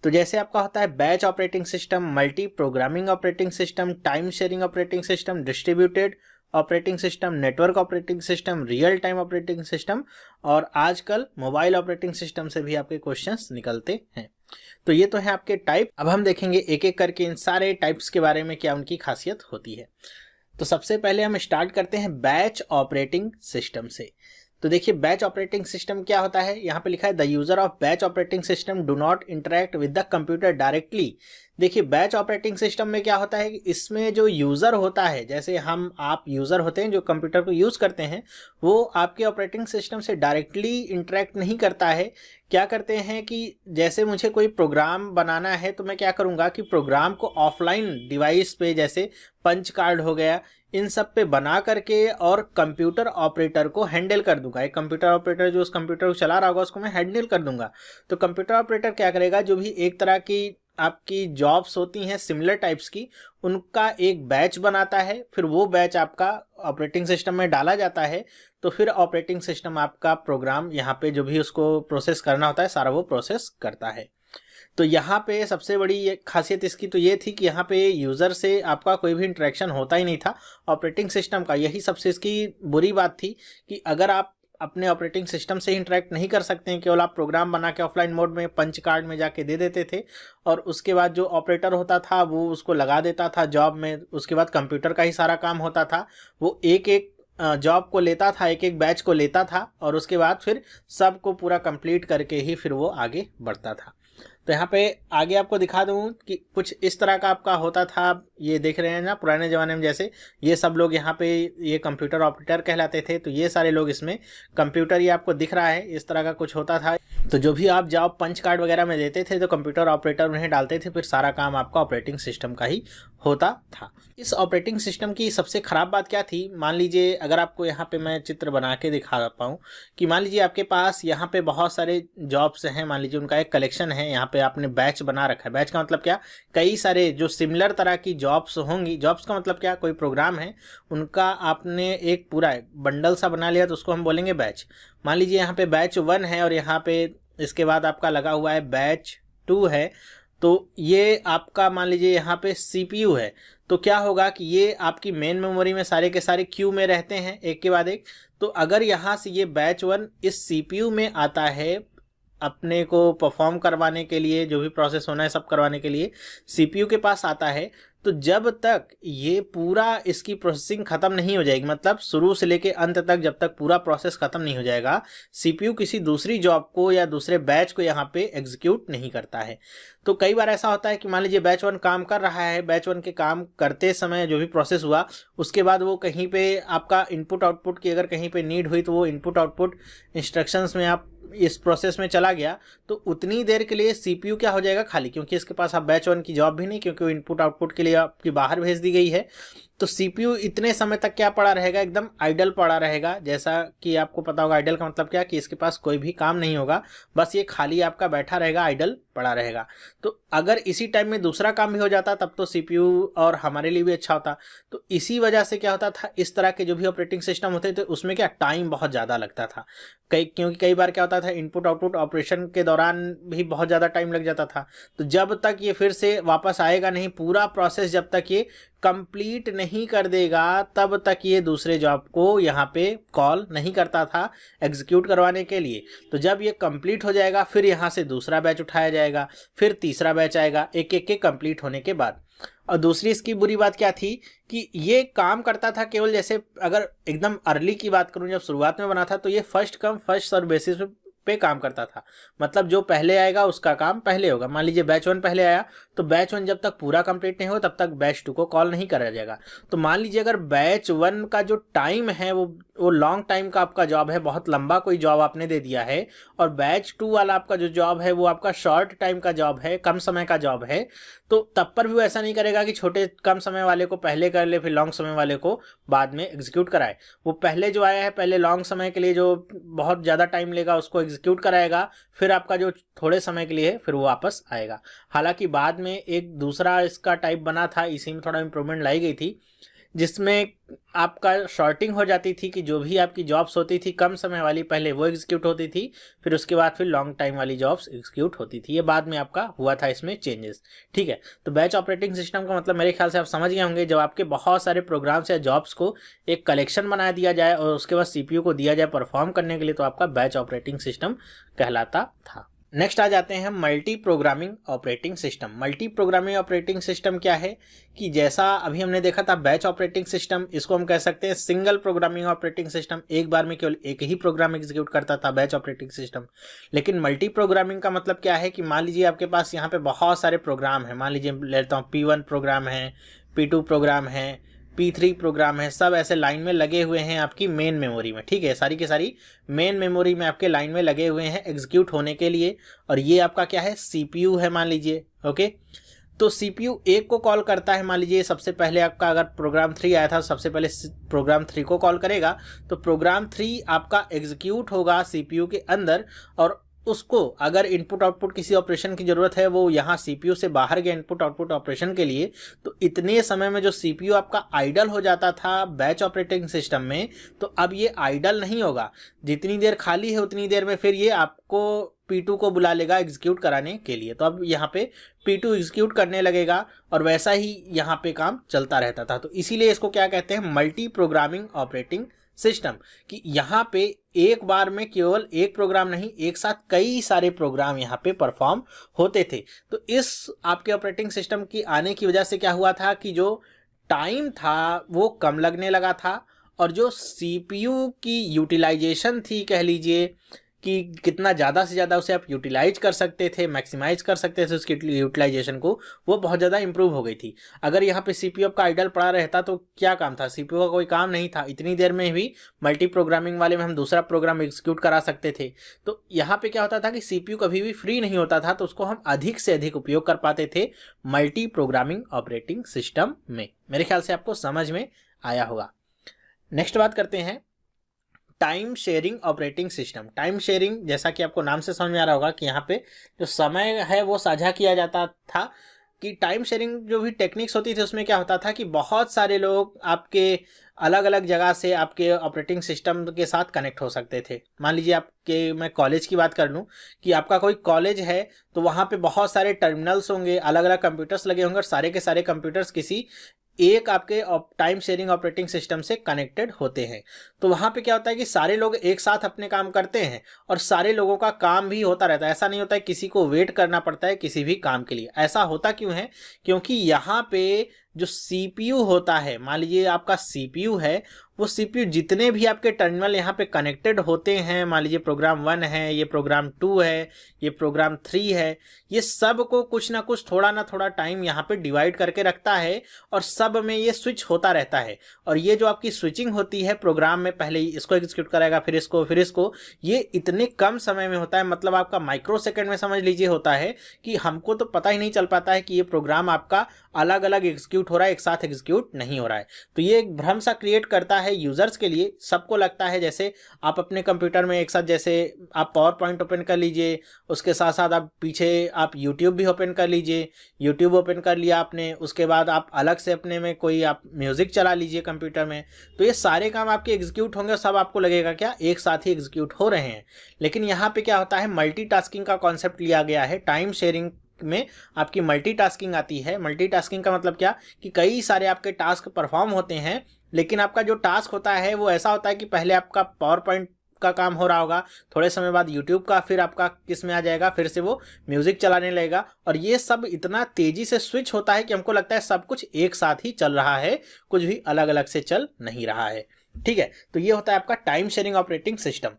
तो जैसे आपका होता है batch operating system, multi programming operating system, time sharing operating system, distributed operating system, network operating system, real time operating system, और आजकल मोबाइल ऑपरेटिंग सिस्टम से भी आपके क्वेश्चंस निकलते हैं। तो ये तो है आपके टाइप। अब हम देखेंगे एक एक करके इन सारे टाइप्स के बारे में, क्या उनकी खासियत होती है। तो सबसे पहले हम स्टार्ट करते हैं बैच ऑपरेटिंग सिस्टम से। तो देखिए बैच ऑपरेटिंग सिस्टम क्या होता है, यहाँ पे लिखा है the user of batch operating system do not interact with the computer directly. देखिए बैच ऑपरेटिंग सिस्टम में क्या होता है कि इसमें जो यूज़र होता है, जैसे हम आप यूज़र होते हैं जो कंप्यूटर को यूज़ करते हैं, वो आपके ऑपरेटिंग सिस्टम से डायरेक्टली इंटरेक्ट नहीं करता है। क्या करते हैं कि जैसे मुझे कोई प्रोग्राम बनाना है तो मैं क्या करूँगा कि प्रोग्राम को ऑफलाइन डिवाइस पे, जैसे पंच कार्ड हो गया, इन सब पे बना करके और कंप्यूटर ऑपरेटर को हैंडल कर दूंगा। एक कंप्यूटर ऑपरेटर जो उस कंप्यूटर को चला रहा होगा उसको मैं हैंडल कर दूंगा। तो कंप्यूटर ऑपरेटर क्या करेगा, जो भी एक तरह की आपकी जॉब्स होती हैं सिमिलर टाइप्स की, उनका एक बैच बनाता है, फिर वो बैच आपका ऑपरेटिंग सिस्टम में डाला जाता है। तो फिर ऑपरेटिंग सिस्टम आपका प्रोग्राम यहाँ पे जो भी उसको प्रोसेस करना होता है सारा वो प्रोसेस करता है। तो यहाँ पे सबसे बड़ी खासियत इसकी तो ये थी कि यहाँ पे यूज़र से आपका कोई भी इंटरेक्शन होता ही नहीं था ऑपरेटिंग सिस्टम का। यही सबसे इसकी बुरी बात थी कि अगर आप अपने ऑपरेटिंग सिस्टम से इंटरेक्ट नहीं कर सकते हैं, केवल आप प्रोग्राम बना के ऑफलाइन मोड में पंच कार्ड में जाके दे देते थे, और उसके बाद जो ऑपरेटर होता था वो उसको लगा देता था जॉब में। उसके बाद कंप्यूटर का ही सारा काम होता था, वो एक एक जॉब को लेता था, एक एक बैच को लेता था, और उसके बाद फिर सबको पूरा कंप्लीट करके ही फिर वो आगे बढ़ता था। तो यहाँ पे आगे आपको दिखा दूँ कि कुछ इस तरह का आपका होता था। ये देख रहे हैं ना, पुराने ज़माने में जैसे ये सब लोग यहाँ पे ये कंप्यूटर ऑपरेटर कहलाते थे। तो ये सारे लोग इसमें कंप्यूटर, ये आपको दिख रहा है, इस तरह का कुछ होता था। तो जो भी आप जॉब पंच कार्ड वगैरह में देते थे तो कंप्यूटर ऑपरेटर उन्हें डालते थे, फिर सारा काम आपका ऑपरेटिंग सिस्टम का ही होता था। इस ऑपरेटिंग सिस्टम की सबसे ख़राब बात क्या थी, मान लीजिए अगर आपको यहाँ पे मैं चित्र बना के दिखा पाऊँ कि मान लीजिए आपके पास यहाँ पे बहुत सारे जॉब्स हैं, मान लीजिए उनका एक कलेक्शन है, यहाँ पे आपने बैच बना रखा है। बैच का मतलब क्या, कई सारे जो सिमिलर तरह की जॉब्स होंगी। जॉब्स का मतलब क्या, कोई प्रोग्राम है उनका आपने एक पूरा बंडल सा बना लिया तो उसको हम बोलेंगे बैच। मान लीजिए यहाँ पे बैच 1 है और यहाँ पे इसके बाद आपका लगा हुआ है बैच 2 है। तो ये आपका मान लीजिए यहाँ पे सीपीयू है। तो क्या होगा कि ये आपकी मेन मेमोरी में सारे के सारे क्यू में रहते हैं एक के बाद एक। तो अगर यहाँ से ये बैच 1 इस सीपीयू में आता है अपने को परफॉर्म करवाने के लिए, जो भी प्रोसेस होना है सब करवाने के लिए सीपीयू के पास आता है, तो जब तक ये पूरा इसकी प्रोसेसिंग ख़त्म नहीं हो जाएगी, मतलब शुरू से लेके अंत तक जब तक पूरा प्रोसेस ख़त्म नहीं हो जाएगा, सीपीयू किसी दूसरी जॉब को या दूसरे बैच को यहाँ पे एग्जीक्यूट नहीं करता है। तो कई बार ऐसा होता है कि मान लीजिए बैच 1 काम कर रहा है, बैच 1 के काम करते समय जो भी प्रोसेस हुआ उसके बाद वो कहीं पे आपका इनपुट आउटपुट की अगर कहीं पे नीड हुई तो वो इनपुट आउटपुट इंस्ट्रक्शंस में आप इस प्रोसेस में चला गया, तो उतनी देर के लिए सीपीयू क्या हो जाएगा, खाली, क्योंकि इसके पास आप बैच 1 की जॉब भी नहीं, क्योंकि वो इनपुट आउटपुट के लिए आपकी बाहर भेज दी गई है। तो सीपीयू इतने समय तक क्या पड़ा रहेगा, एकदम आइडल पड़ा रहेगा। जैसा कि आपको पता होगा आइडल का मतलब क्या, कि इसके पास कोई भी काम नहीं होगा, बस ये खाली आपका बैठा रहेगा, आइडल पड़ा रहेगा। तो अगर इसी टाइम में दूसरा काम भी हो जाता तब तो सीपीयू और हमारे लिए भी अच्छा होता। तो इसी वजह से क्या होता था, इस तरह के जो भी ऑपरेटिंग सिस्टम होते थे उसमें क्या टाइम बहुत ज़्यादा लगता था। क्योंकि कई बार क्या होता था, इनपुट आउटपुट ऑपरेशन के दौरान भी बहुत ज़्यादा टाइम लग जाता था। तो जब तक ये फिर से वापस आएगा नहीं, पूरा प्रोसेस जब तक ये कंप्लीट नहीं कर देगा तब तक ये दूसरे जॉब को यहाँ पे कॉल नहीं करता था एग्जीक्यूट करवाने के लिए। तो जब ये कंप्लीट हो जाएगा फिर यहाँ से दूसरा बैच उठाया जाएगा, फिर तीसरा बैच आएगा, एक एक के कंप्लीट होने के बाद। और दूसरी इसकी बुरी बात क्या थी कि ये काम करता था केवल, जैसे अगर एकदम अर्ली की बात करूं, जब शुरुआत में बना था तो ये first come first serve basis पे काम करता था। मतलब जो पहले आएगा उसका काम पहले होगा। मान लीजिए बैच 1 पहले आया तो बैच 1 जब तक पूरा कंप्लीट नहीं हो तब तक बैच 2 को कॉल नहीं करा जाएगा। तो मान लीजिए अगर बैच 1 का जो टाइम है वो लॉन्ग टाइम का आपका जॉब है, बहुत लंबा कोई जॉब आपने दे दिया है, और बैच 2 वाला आपका जो जॉब है वो आपका शॉर्ट टाइम का जॉब है, कम समय का जॉब है, तो तब पर भी वो ऐसा नहीं करेगा कि छोटे कम समय वाले को पहले कर ले फिर लॉन्ग समय वाले को बाद में एग्जीक्यूट कराए। वो पहले जो आया है पहले लॉन्ग समय के लिए जो बहुत ज़्यादा टाइम लेगा उसको एग्जीक्यूट कराएगा, फिर आपका जो थोड़े समय के लिए है फिर वो वापस आएगा। हालांकि बाद में एक दूसरा इसका टाइप बना था, इसी में थोड़ा इंप्रूवमेंट लाई गई थी। जिसमें आपका शॉर्टिंग हो जाती थी कि जो भी आपकी जॉब्स होती थी कम समय वाली पहले वो एग्जीक्यूट होती थी, फिर उसके बाद फिर लॉन्ग टाइम वाली जॉब्स एग्जीक्यूट होती थी। ये बाद में आपका हुआ था इसमें चेंजेस। ठीक है, तो बैच ऑपरेटिंग सिस्टम का मतलब मेरे ख्याल से आप समझ गए होंगे, जब आपके बहुत सारे प्रोग्राम्स या जॉब्स को एक कलेक्शन बना दिया जाए और उसके बाद सीपीयू को दिया जाए परफॉर्म करने के लिए, तो आपका बैच ऑपरेटिंग सिस्टम कहलाता था। नेक्स्ट आ जाते हैं multi programming operating system. Multi programming operating system क्या है कि जैसा अभी हमने देखा था बैच ऑपरेटिंग सिस्टम, इसको हम कह सकते हैं सिंगल प्रोग्रामिंग ऑपरेटिंग सिस्टम, एक बार में केवल एक ही प्रोग्राम एग्जीक्यूट करता था बैच ऑपरेटिंग सिस्टम। लेकिन मल्टी प्रोग्रामिंग का मतलब क्या है कि मान लीजिए आपके पास यहाँ पे बहुत सारे प्रोग्राम है, मान लीजिए लेता हूँ P1 प्रोग्राम है, P2 प्रोग्राम है, P3 प्रोग्राम है, सब ऐसे लाइन में लगे हुए हैं आपकी मेन मेमोरी में। ठीक है, सारी की सारी मेन मेमोरी में आपके लाइन में लगे हुए हैं एग्जीक्यूट होने के लिए, और ये आपका क्या है, सीपीयू है मान लीजिए। ओके, तो सीपीयू एक को कॉल करता है, मान लीजिए सबसे पहले आपका अगर प्रोग्राम 3 आया था, सबसे पहले प्रोग्राम 3 को कॉल करेगा, तो प्रोग्राम 3 आपका एग्जीक्यूट होगा सीपीयू के अंदर, और उसको अगर इनपुट आउटपुट किसी ऑपरेशन की ज़रूरत है, वो यहाँ सीपीयू से बाहर गया इनपुट आउटपुट ऑपरेशन के लिए, तो इतने समय में जो सीपीयू आपका आइडल हो जाता था बैच ऑपरेटिंग सिस्टम में, तो अब ये आइडल नहीं होगा। जितनी देर खाली है उतनी देर में फिर ये आपको P2 को बुला लेगा एग्जीक्यूट कराने के लिए, तो अब यहाँ पे P2 एग्जीक्यूट करने लगेगा और वैसा ही यहाँ पे काम चलता रहता था। तो इसीलिए इसको क्या कहते हैं, मल्टी प्रोग्रामिंग ऑपरेटिंग सिस्टम, कि यहाँ पे एक बार में केवल एक प्रोग्राम नहीं, एक साथ कई सारे प्रोग्राम यहाँ पे परफॉर्म होते थे। तो इस आपके ऑपरेटिंग सिस्टम की आने की वजह से क्या हुआ था कि जो टाइम था वो कम लगने लगा था, और जो सीपीयू की यूटिलाइजेशन थी, कह लीजिए कि कितना ज़्यादा से ज़्यादा उसे आप यूटिलाइज कर सकते थे, मैक्सिमाइज कर सकते थे उसकी यूटिलाइजेशन को, वो बहुत ज़्यादा इंप्रूव हो गई थी। अगर यहाँ पे सीपीयू का आइडल पड़ा रहता तो क्या काम था, सीपीयू का कोई काम नहीं था, इतनी देर में भी मल्टी प्रोग्रामिंग वाले में हम दूसरा प्रोग्राम एग्जीक्यूट करा सकते थे। तो यहाँ पे क्या होता था कि सीपीयू कभी भी फ्री नहीं होता था, तो उसको हम अधिक से अधिक उपयोग कर पाते थे मल्टी प्रोग्रामिंग ऑपरेटिंग सिस्टम में। मेरे ख्याल से आपको समझ में आया होगा। नेक्स्ट बात करते हैं time sharing operating system. Time sharing, जैसा कि आपको नाम से समझ में आ रहा होगा कि यहाँ पे जो समय है वो साझा किया जाता था। कि टाइम शेयरिंग जो भी टेक्निक्स होती थी उसमें क्या होता था कि बहुत सारे लोग आपके अलग अलग जगह से आपके ऑपरेटिंग सिस्टम के साथ कनेक्ट हो सकते थे। मान लीजिए आपके, मैं कॉलेज की बात कर लूँ कि आपका कोई कॉलेज है, तो वहाँ पे बहुत सारे टर्मिनल्स होंगे, अलग अलग कंप्यूटर्स लगे होंगे, और सारे के सारे कंप्यूटर्स किसी एक आपके टाइम शेयरिंग ऑपरेटिंग सिस्टम से कनेक्टेड होते हैं। तो वहाँ पे क्या होता है कि सारे लोग एक साथ अपने काम करते हैं और सारे लोगों का काम भी होता रहता है। ऐसा नहीं होता है किसी को वेट करना पड़ता है किसी भी काम के लिए। ऐसा होता क्यों है, क्योंकि यहाँ पे जो सीपीयू होता है, मान लीजिए आपका सीपीयू है, वो सीपीयू जितने भी आपके टर्मिनल यहाँ पे कनेक्टेड होते हैं, मान लीजिए प्रोग्राम 1 है, ये प्रोग्राम 2 है, ये प्रोग्राम 3 है, ये सब को कुछ ना कुछ थोड़ा ना थोड़ा टाइम यहाँ पे डिवाइड करके रखता है और सब में ये स्विच होता रहता है। और ये जो आपकी स्विचिंग होती है प्रोग्राम में, पहले इसको एग्जीक्यूट करेगा फिर इसको, ये इतने कम समय में होता है, मतलब आपका माइक्रो सेकेंड में समझ लीजिए होता है, कि हमको तो पता ही नहीं चल पाता है कि ये प्रोग्राम आपका अलग अलग एग्जीक्यूट हो रहा है, एक साथ एग्जीक्यूट नहीं हो रहा है। तो ये एक भ्रम सा क्रिएट करता है यूजर्स के लिए। सबको लगता है जैसे आप अपने कंप्यूटर में एक साथ, जैसे आप पावर पॉइंट ओपन कर लीजिए, उसके साथ साथ आप पीछे आप यूट्यूब भी ओपन कर लीजिए, यूट्यूब ओपन कर लिया आपने, उसके बाद आप अलग से अपने में कोई आप म्यूजिक चला लीजिए कंप्यूटर में, तो ये सारे काम आपके एग्जीक्यूट होंगे, सब आपको लगेगा क्या एक साथ ही एग्जीक्यूट हो रहे हैं। लेकिन यहाँ पे क्या होता है, मल्टीटास्किंग का कॉन्सेप्ट लिया गया है। टाइम शेयरिंग में आपकी मल्टीटास्किंग आती है। मल्टीटास्किंग का मतलब क्या, कि कई सारे आपके टास्क परफॉर्म होते हैं, लेकिन आपका जो टास्क होता है वो ऐसा होता है कि पहले आपका पावर पॉइंट का काम हो रहा होगा, थोड़े समय बाद यूट्यूब का, फिर आपका किस में आ जाएगा, फिर से वो म्यूजिक चलाने लगेगा, और ये सब इतना तेजी से स्विच होता है कि हमको लगता है सब कुछ एक साथ ही चल रहा है, कुछ भी अलग अलग से चल नहीं रहा है। ठीक है, तो ये होता है आपका टाइम शेयरिंग ऑपरेटिंग सिस्टम।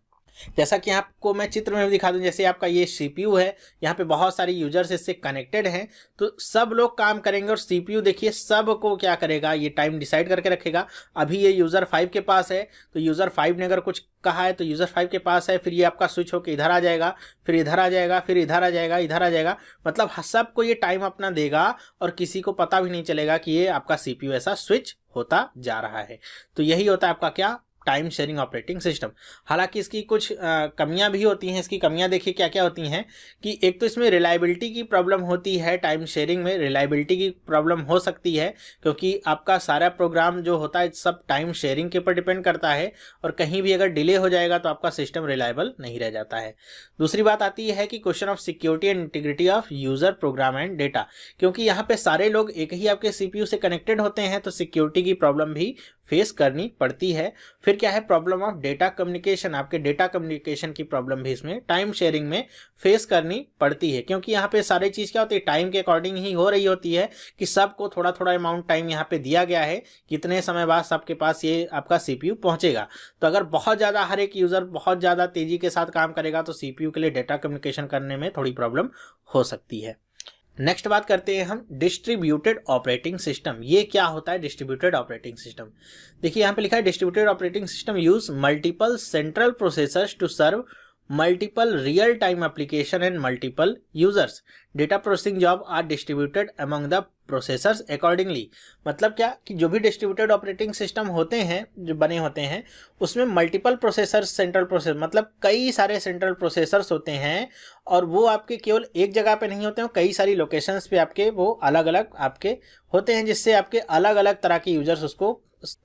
जैसा कि आपको मैं चित्र में भी दिखा दूं, जैसे आपका ये सीपीयू है, यहाँ पे बहुत सारे यूजर्स इससे कनेक्टेड हैं, तो सब लोग काम करेंगे, और सीपीयू देखिए सब को क्या करेगा, ये टाइम डिसाइड करके रखेगा। अभी ये यूजर 5 के पास है, तो यूजर 5 ने अगर कुछ कहा है तो यूजर 5 के पास है, फिर ये आपका स्विच होकर इधर आ जाएगा, फिर इधर आ जाएगा, फिर इधर आ जाएगा, इधर आ जाएगा, मतलब सबको ये टाइम अपना देगा और किसी को पता भी नहीं चलेगा कि ये आपका सीपीयू ऐसा स्विच होता जा रहा है। तो यही होता है आपका क्या, टाइम शेयरिंग ऑपरेटिंग सिस्टम। हालांकि इसकी कुछ कमियां भी होती हैं। इसकी कमियां देखिए क्या क्या होती हैं कि एक तो इसमें रिलायबिलिटी की प्रॉब्लम होती है। टाइम शेयरिंग में रिलायबिलिटी की प्रॉब्लम हो सकती है क्योंकि आपका सारा प्रोग्राम जो होता है सब टाइम शेयरिंग के ऊपर डिपेंड करता है और कहीं भी अगर डिले हो जाएगा तो आपका सिस्टम रिलायबल नहीं रह जाता है। दूसरी बात आती है कि question of security and integrity of user program and data, क्योंकि यहाँ पे सारे लोग एक ही आपके सीपीयू से कनेक्टेड होते हैं तो सिक्योरिटी की प्रॉब्लम भी फेस करनी पड़ती है। फिर क्या है, प्रॉब्लम ऑफ डेटा कम्युनिकेशन, आपके डेटा कम्युनिकेशन की प्रॉब्लम भी इसमें टाइम शेयरिंग में फेस करनी पड़ती है, क्योंकि यहाँ पे सारी चीज़ क्या होती है टाइम के अकॉर्डिंग ही हो रही होती है कि सबको थोड़ा थोड़ा अमाउंट टाइम यहाँ पे दिया गया है, कितने समय बाद सबके पास ये आपका सीपीयू पहुंचेगा। तो अगर बहुत ज़्यादा हर एक यूज़र बहुत ज़्यादा तेज़ी के साथ काम करेगा तो सीपीयू के लिए डेटा कम्युनिकेशन करने में थोड़ी प्रॉब्लम हो सकती है। नेक्स्ट बात करते हैं हम डिस्ट्रीब्यूटेड ऑपरेटिंग सिस्टम। ये क्या होता है डिस्ट्रीब्यूटेड ऑपरेटिंग सिस्टम? देखिए यहाँ पे लिखा है distributed operating system use multiple central processors to serve multiple real time application and multiple users. Data processing job are distributed among the processors accordingly. मतलब क्या कि जो भी डिस्ट्रीब्यूटेड ऑपरेटिंग सिस्टम होते हैं जो बने होते हैं उसमें मल्टीपल प्रोसेसर्स, सेंट्रल प्रोसेसर मतलब कई सारे सेंट्रल प्रोसेसर्स होते हैं और वो आपके केवल एक जगह पे नहीं होते हैं, कई सारी लोकेशंस पे आपके वो अलग अलग आपके होते हैं, जिससे आपके अलग अलग तरह के यूजर्स उसको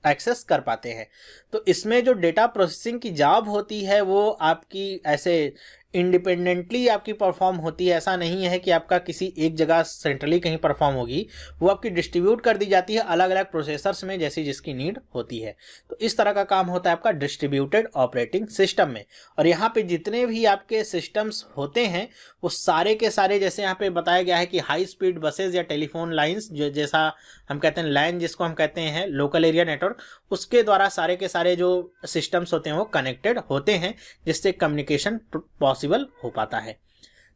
एक्सेस कर पाते हैं। तो इसमें जो डेटा प्रोसेसिंग की जॉब होती है वो आपकी ऐसे इंडिपेंडेंटली आपकी परफॉर्म होती है। ऐसा नहीं है कि आपका किसी एक जगह सेंट्रली कहीं परफॉर्म होगी, वो आपकी डिस्ट्रीब्यूट कर दी जाती है अलग अलग प्रोसेसर्स में जैसी जिसकी नीड होती है। तो इस तरह का काम होता है आपका डिस्ट्रीब्यूटेड ऑपरेटिंग सिस्टम में। और यहाँ पे जितने भी आपके सिस्टम्स होते हैं वो सारे के सारे, जैसे यहाँ पे बताया गया है कि हाई स्पीड बसेज या टेलीफोन लाइन्स जो जैसा हम कहते हैं लैन जिसको हम कहते हैं लोकल एरिया नेटवर्क, उसके द्वारा सारे के सारे जो सिस्टम्स होते हैं वो कनेक्टेड होते हैं जिससे कम्युनिकेशन पॉसिबल हो पाता है।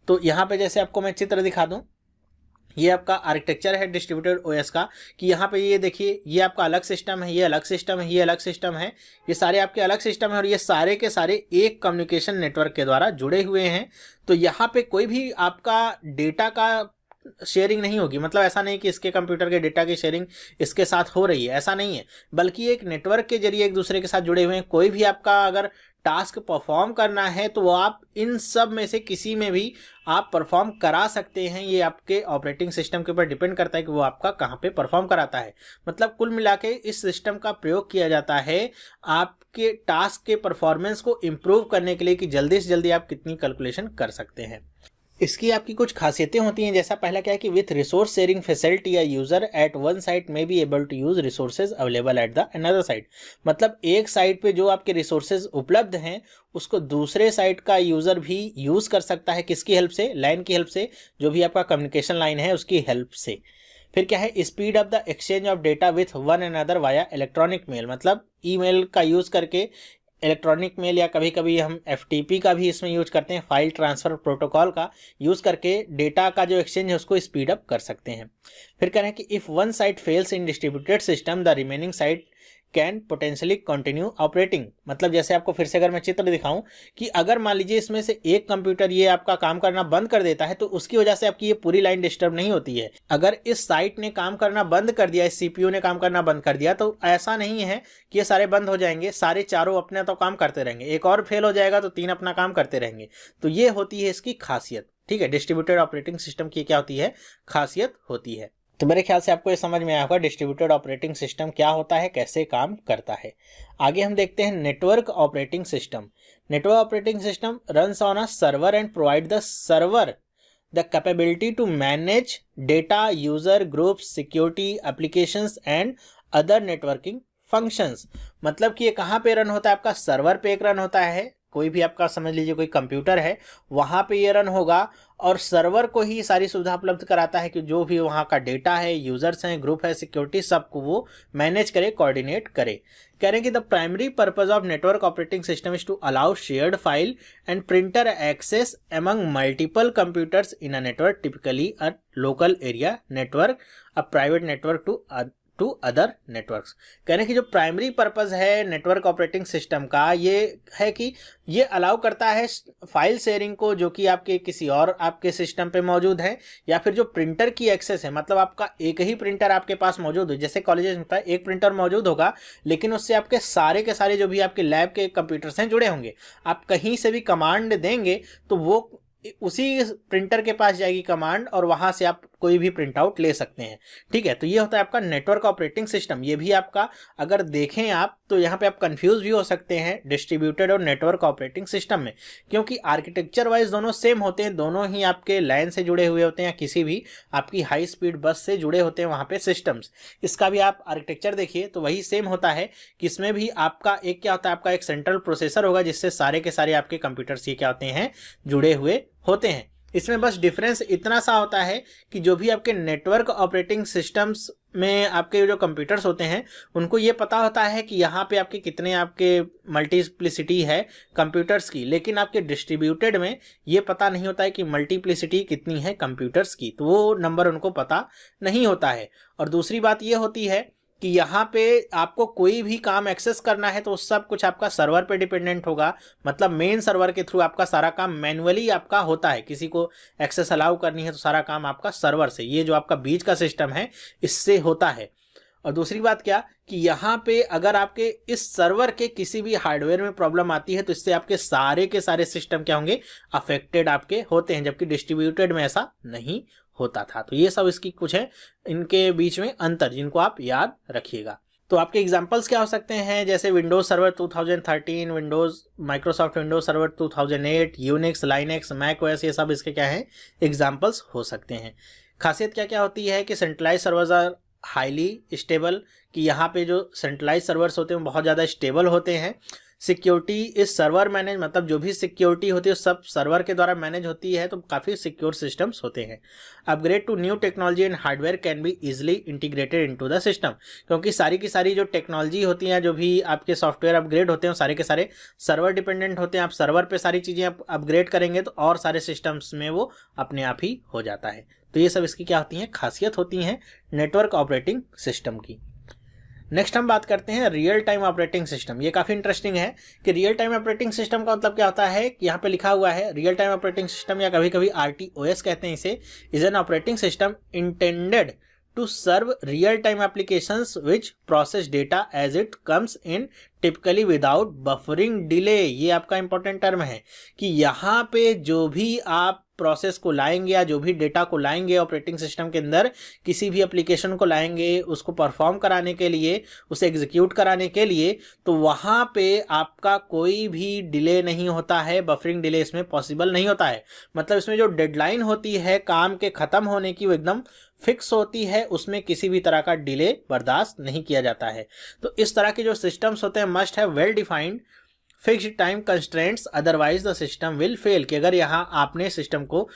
तो यहाँ पे जैसे आपको मैं चित्र दिखा दूं, ये आपका आर्किटेक्चर है डिस्ट्रीब्यूटेड ओएस का कि यहाँ पे ये देखिए ये आपका अलग सिस्टम है, ये अलग सिस्टम है, ये अलग सिस्टम है, ये सारे आपके अलग सिस्टम है और ये सारे के सारे एक कम्युनिकेशन नेटवर्क के द्वारा जुड़े हुए हैं। तो यहाँ पे कोई भी आपका डेटा का शेयरिंग नहीं होगी। मतलब ऐसा नहीं कि इसके कंप्यूटर के डेटा की शेयरिंग इसके साथ हो रही है, ऐसा नहीं है, बल्कि एक नेटवर्क के जरिए एक दूसरे के साथ जुड़े हुए हैं। कोई भी आपका अगर टास्क परफॉर्म करना है तो वो आप इन सब में से किसी में भी आप परफॉर्म करा सकते हैं। ये आपके ऑपरेटिंग सिस्टम के ऊपर डिपेंड करता है कि वो आपका कहाँ पे परफॉर्म कराता है। मतलब कुल मिला के इस सिस्टम का प्रयोग किया जाता है आपके टास्क के परफॉर्मेंस को इम्प्रूव करने के लिए कि जल्दी से जल्दी आप कितनी कैलकुलेशन कर सकते हैं। इसकी आपकी कुछ खासियतें होती हैं, जैसा पहला क्या है कि विथ रिसोर्स शेयरिंग फैसिलिटी या user at one site may be able to use resources available at the another site. मतलब एक साइट पे जो आपके रिसोर्सेज उपलब्ध हैं उसको दूसरे साइट का यूजर भी यूज कर सकता है। किसकी हेल्प से? लाइन की हेल्प से, जो भी आपका कम्युनिकेशन लाइन है उसकी हेल्प से। फिर क्या है, speed of the exchange of data with one another via electronic mail. मतलब ईमेल का यूज करके, इलेक्ट्रॉनिक मेल या कभी कभी हम FTP का भी इसमें यूज करते हैं, फाइल ट्रांसफर प्रोटोकॉल का यूज करके डेटा का जो एक्सचेंज है उसको स्पीड अप कर सकते हैं। फिर कह रहे हैं कि if one site fails in distributed system the remaining site can potentially continue operating. मतलब जैसे आपको फिर से अगर मैं चित्र दिखाऊं कि अगर मान लीजिए इसमें से एक कंप्यूटर ये आपका काम करना बंद कर देता है तो उसकी वजह से आपकी ये पूरी लाइन डिस्टर्ब नहीं होती है। अगर इस साइट ने काम करना बंद कर दिया, इस CPU ने काम करना बंद कर दिया, तो ऐसा नहीं है कि ये सारे बंद हो जाएंगे, सारे चारों अपने तो काम करते रहेंगे, एक और फेल हो जाएगा तो तीन अपना काम करते रहेंगे। तो ये होती है इसकी खासियत। ठीक है, डिस्ट्रीब्यूटेड ऑपरेटिंग सिस्टम की क्या होती है, खासियत होती है। तो मेरे ख्याल से आपको ये समझ में आया होगा डिस्ट्रीब्यूटेड ऑपरेटिंग सिस्टम क्या होता है, कैसे काम करता है। आगे हम देखते हैं network operating system. Network operating system runs on a server and provide the server the capability to manage data, user groups, security, applications and other networking functions. मतलब कि ये कहाँ पे रन होता है, आपका सर्वर पे एक रन होता है, कोई भी आपका समझ लीजिए कोई कंप्यूटर है वहाँ पे ये रन होगा और सर्वर को ही सारी सुविधा उपलब्ध कराता है कि जो भी वहाँ का डेटा है, यूजर्स हैं, ग्रुप है, सिक्योरिटी, सबको वो मैनेज करे, कोऑर्डिनेट करे। कह रहे हैं कि the primary purpose of network operating system is to allow shared file and printer access among multiple computers in a network, typically a local area network, a private network to other networks. कहने की जो primary purpose है network operating system का ये है कि ये allow करता है फाइल शेयरिंग को जो कि आपके किसी और आपके सिस्टम पे मौजूद है, या फिर जो प्रिंटर की एक्सेस है, मतलब आपका एक ही प्रिंटर आपके पास मौजूद हो, जैसे कॉलेजेस में होता है एक प्रिंटर मौजूद होगा लेकिन उससे आपके सारे के सारे जो भी आपके लैब के कंप्यूटर्स हैं जुड़े होंगे। आप कहीं से भी कमांड देंगे तो वो उसी प्रिंटर के पास जाएगी कमांड और वहां से आप कोई भी प्रिंट आउट ले सकते हैं। ठीक है, तो ये होता है आपका नेटवर्क ऑपरेटिंग सिस्टम। ये भी आपका अगर देखें आप तो यहाँ पे आप कंफ्यूज भी हो सकते हैं डिस्ट्रीब्यूटेड और नेटवर्क ऑपरेटिंग सिस्टम में, क्योंकि आर्किटेक्चर वाइज दोनों सेम होते हैं, दोनों ही आपके लैन से जुड़े हुए होते हैं या किसी भी आपकी हाई स्पीड बस से जुड़े होते हैं वहाँ पे सिस्टम्स। इसका भी आप आर्किटेक्चर देखिए तो वही सेम होता है कि इसमें भी आपका एक क्या होता है, आपका एक सेंट्रल प्रोसेसर होगा जिससे सारे के सारे आपके कंप्यूटर्स ये क्या होते हैं, जुड़े हुए होते हैं। इसमें बस डिफरेंस इतना सा होता है कि जो भी आपके नेटवर्क ऑपरेटिंग सिस्टम्स में आपके जो कंप्यूटर्स होते हैं उनको ये पता होता है कि यहाँ पे आपके कितने आपके मल्टीप्लिसिटी है कंप्यूटर्स की, लेकिन आपके डिस्ट्रीब्यूटेड में ये पता नहीं होता है कि मल्टीप्लिसिटी कितनी है कंप्यूटर्स की, तो वो नंबर उनको पता नहीं होता है। और दूसरी बात ये होती है कि यहाँ पे आपको कोई भी काम एक्सेस करना है तो सब कुछ आपका सर्वर पे डिपेंडेंट होगा, मतलब मेन सर्वर के थ्रू आपका सारा काम मैन्युअली आपका होता है। किसी को एक्सेस अलाउ करनी है तो सारा काम आपका सर्वर से, ये जो आपका बीच का सिस्टम है इससे होता है। और दूसरी बात क्या कि यहाँ पे अगर आपके इस सर्वर के किसी भी हार्डवेयर में प्रॉब्लम आती है तो इससे आपके सारे के सारे सिस्टम क्या होंगे, अफेक्टेड आपके होते हैं, जबकि डिस्ट्रीब्यूटेड में ऐसा नहीं होता था। तो ये सब इसकी कुछ है इनके बीच में अंतर जिनको आप याद रखिएगा। तो आपके एग्जांपल्स क्या हो सकते हैं, जैसे Windows server 2013, Windows Microsoft Windows server 2008, Unix, Linux, Mac OS, ये सब इसके क्या हैं, एग्जांपल्स हो सकते हैं। खासियत क्या क्या होती है कि centralise servers are highly stable, कि यहाँ पे जो सेंट्रलाइज सर्वर्स होते हैं वो बहुत ज़्यादा स्टेबल होते हैं। सिक्योरिटी इस सर्वर मैनेज, मतलब जो भी सिक्योरिटी होती है सब सर्वर के द्वारा मैनेज होती है, तो काफ़ी सिक्योर सिस्टम्स होते हैं। Upgrade to new technology and hardware can be easily integrated into the system, क्योंकि सारी की सारी जो टेक्नोलॉजी होती है, जो भी आपके सॉफ्टवेयर अपग्रेड होते हैं सारे के सारे सर्वर डिपेंडेंट होते हैं। आप सर्वर पे सारी चीज़ें आप अपग्रेड करेंगे तो और सारे सिस्टम्स में वो अपने आप ही हो जाता है। तो ये सब इसकी क्या होती हैं, खासियत होती हैं नेटवर्क ऑपरेटिंग सिस्टम की। नेक्स्ट हम बात करते हैं रियल टाइम ऑपरेटिंग सिस्टम। ये काफ़ी इंटरेस्टिंग है कि रियल टाइम ऑपरेटिंग सिस्टम का मतलब क्या होता है कि यहाँ पे लिखा हुआ है रियल टाइम ऑपरेटिंग सिस्टम, या कभी कभी RTOS कहते हैं इसे, is an operating system intended to serve real-time applications which process data as it comes in typically without buffering delay। ये आपका इंपॉर्टेंट टर्म है कि यहाँ पे जो भी आप प्रोसेस को लाएंगे या जो भी डेटा को लाएंगे ऑपरेटिंग सिस्टम के अंदर, किसी भी एप्लीकेशन को लाएंगे उसको परफॉर्म कराने के लिए, उसे एग्जीक्यूट कराने के लिए, तो वहाँ पे आपका कोई भी डिले नहीं होता है, बफरिंग डिले इसमें पॉसिबल नहीं होता है। मतलब इसमें जो डेडलाइन होती है काम के ख़त्म होने की वो एकदम फिक्स होती है, उसमें किसी भी तरह का डिले बर्दाश्त नहीं किया जाता है। तो इस तरह के जो सिस्टम्स होते हैं must have well defined fixed time constraints otherwise the system will fail, कि अगर यहाँ आपने सिस्टम को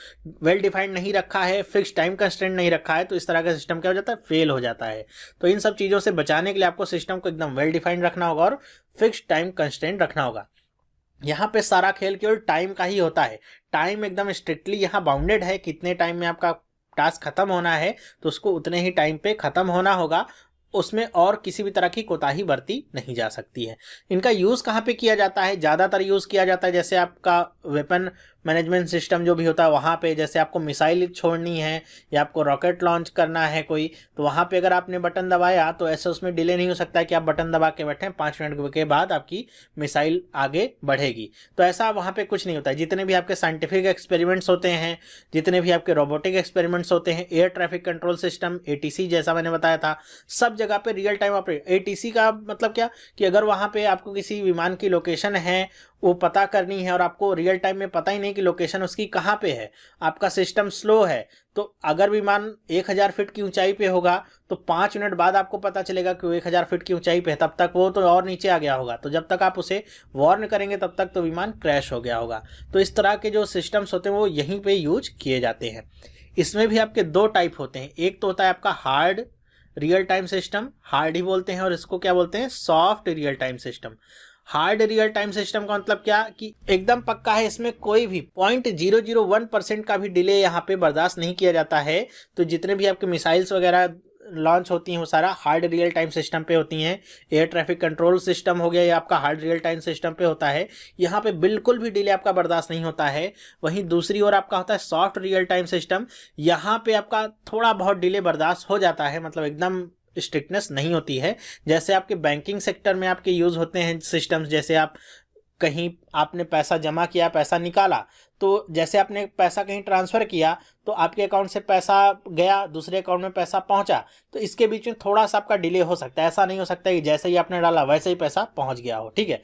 वेल डिफाइंड नहीं रखा है, फिक्स्ड टाइम कंस्ट्रेंट नहीं रखा है, तो इस तरह का सिस्टम क्या हो जाता है, फेल हो जाता है। तो इन सब चीज़ों से बचाने के लिए आपको सिस्टम को एकदम वेल डिफाइंड रखना होगा और फिक्स्ड टाइम कंस्ट्रेंट रखना होगा। यहाँ पे सारा खेल केवल टाइम का ही होता है, टाइम एकदम स्ट्रिक्टली यहाँ बाउंडेड है, कितने टाइम में आपका टास्क खत्म होना है तो उसको उतने ही टाइम पे खत्म होना होगा, उसमें और किसी भी तरह की कोताही बरती नहीं जा सकती है। इनका यूज़ कहाँ पे किया जाता है, ज़्यादातर यूज़ किया जाता है जैसे आपका वेपन मैनेजमेंट सिस्टम जो भी होता है वहाँ पे, जैसे आपको मिसाइल छोड़नी है या आपको रॉकेट लॉन्च करना है कोई, तो वहाँ पे अगर आपने बटन दबाया तो ऐसे उसमें डिले नहीं हो सकता है कि आप बटन दबा के बैठें 5 मिनट के बाद आपकी मिसाइल आगे बढ़ेगी। तो ऐसा वहाँ पे कुछ नहीं होता है। जितने भी आपके साइंटिफिक एक्सपेरिमेंट्स होते हैं, जितने भी आपके रोबोटिक एक्सपेरिमेंट्स होते हैं, air traffic control system ATC जैसा मैंने बताया था, सब जगह पे रियल टाइम ऑपरेट। ATC का मतलब क्या कि अगर वहाँ पे आपको किसी विमान की लोकेशन है वो पता करनी है और आपको रियल टाइम में पता ही नहीं कि लोकेशन उसकी कहाँ पे है, आपका सिस्टम स्लो है, तो अगर विमान 1000 फीट की ऊंचाई पे होगा तो 5 मिनट बाद आपको पता चलेगा कि वो 1000 फीट की ऊंचाई पे है, तब तक वो तो और नीचे आ गया होगा, तो जब तक आप उसे वार्न करेंगे तब तक तो विमान क्रैश हो गया होगा। तो इस तरह के जो सिस्टम्स होते हैं वो यहीं पे यूज किए जाते हैं। इसमें भी आपके 2 टाइप होते हैं, एक तो होता है आपका hard real time system, hard ही बोलते हैं, और इसको क्या बोलते हैं, soft real time system. Hard real time system का मतलब क्या कि एकदम पक्का है, इसमें कोई भी 0.001% का भी डिले यहाँ पे बर्दाश्त नहीं किया जाता है। तो जितने भी आपके मिसाइल्स वगैरह लॉन्च होती हैं वो सारा हार्ड रियल टाइम सिस्टम पे होती हैं। एयर ट्रैफिक कंट्रोल सिस्टम हो गया, ये आपका हार्ड रियल टाइम सिस्टम पे होता है। यहाँ पे बिल्कुल भी डिले आपका बर्दाश्त नहीं होता है। वहीं दूसरी ओर आपका होता है सॉफ्ट रियल टाइम सिस्टम, यहाँ पे आपका थोड़ा बहुत डिले बर्दाश्त हो जाता है, मतलब एकदम स्ट्रिक्टनेस नहीं होती है। जैसे आपके बैंकिंग सेक्टर में आपके यूज़ होते हैं सिस्टम्स, जैसे आप कहीं आपने पैसा जमा किया, पैसा निकाला, तो जैसे आपने पैसा कहीं ट्रांसफ़र किया तो आपके अकाउंट से पैसा गया, दूसरे अकाउंट में पैसा पहुंचा, तो इसके बीच में थोड़ा सा आपका डिले हो सकता है। ऐसा नहीं हो सकता कि जैसे ही आपने डाला वैसे ही पैसा पहुंच गया हो, ठीक है।